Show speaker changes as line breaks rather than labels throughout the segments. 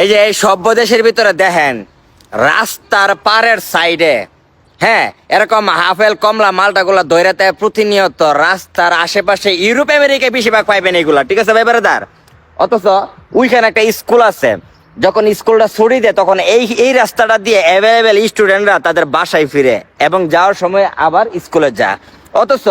এই যে এই সভ্য দেশের ভিতরে দেখেন রাস্তার পারের সাইডে, হ্যাঁ, এরকম হাফেল কমলা মালটাগুলা দৈরাতে প্রতিনিয়ত রাস্তার আশেপাশে ইউরোপ আমেরিকায় বেশিরভাগ পাইবেন এইগুলা, ঠিক আছে ভাই বেড়াদার। অথচ ওইখানে একটা স্কুল আছে, যখন স্কুলটা ছড়িয়ে দেয় তখন এই এই রাস্তাটা দিয়ে অ্যাভেলেবেল স্টুডেন্টরা তাদের বাসায় ফিরে এবং যাওয়ার সময় আবার স্কুলে যায়। অথচ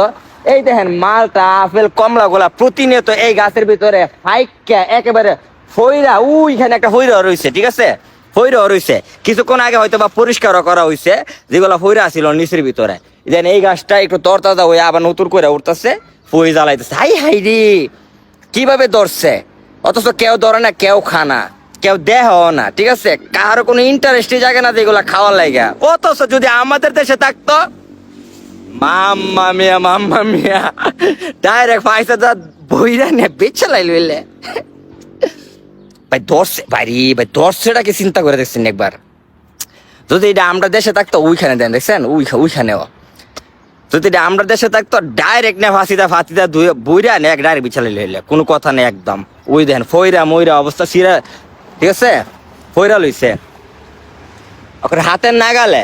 এই দেখেন মালটা আপেল কমলা গুলা প্রতিনিয়ত এই গাছের ভিতরে ফাইকা একেবারে ফইরা, ওইখানে একটা ফইরা রয়েছে, ঠিক আছে, ফইরা রয়েছে। কিছুক্ষণ আগে হয়তো বা পরিষ্কারও করা হয়েছে, যেগুলো ফইরা ছিল নিচের ভিতরে। দেন এই গাছটা একটু তরতাজা হয়ে আবার নতুন করে উঠতেছে, ফুই জ্বালাইতেছে। হাই হাই রে, কিভাবে ধরছে! অথচ কেউ ধরে না, কেউ খানা, কেউ দেহ না, ঠিক আছে, কারো কোনো ইন্টারেস্টই জাগে না যেগুলা খাওয়ার লাগে। অথচ যদি আমাদের দেশে থাকতো, মাম্মা মিয়া মাম্মা মিয়া, ডাইরেক্ট পয়সা যা বইরা নিয়ে বেচে লাইল হইলে ভাই ধরছে, ভাই ধরছেটাকে চিন্তা করে দেখছেন একবার? যদি এটা আমরা দেশে থাকতো, ওইখানে দেন, দেখছেন ওইখানেও যদি এটা আমরা দেশে থাকতো, ডাইরেক্ট নে ফাঁসিদা ধুয়ে বইরা নে ডাইরেক্ট বিছালে লইলে কোনো কথা নেই একদম। ওই দেন ফইরা মইরা অবস্থা সিরা, ঠিক আছে, ফইরা লইছে ওকে হাতের নাগালে।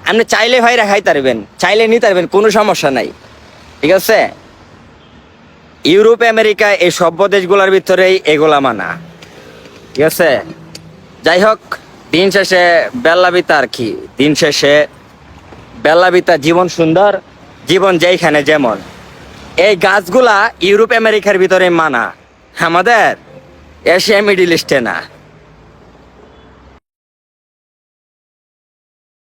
আপনি চাইলে ভাইরা খাইতে পারবেন, চাইলে নিতে পারবেন, কোনো সমস্যা নাই, ঠিক আছে। ইউরোপ আমেরিকা এই সভ্য দেশগুলোর ভিতরেই এগুলা মানা, ঠিক আছে। যাই হোক, দিন শেষে বেল্লাবিতা আর কি, দিন শেষে বেল্লাবিতা জীবন সুন্দর, জীবন যেইখানে যেমন। এই গাছগুলা ইউরোপ আমেরিকার ভিতরে মানা, আমাদের এশিয়া মিডিল ইস্টে না।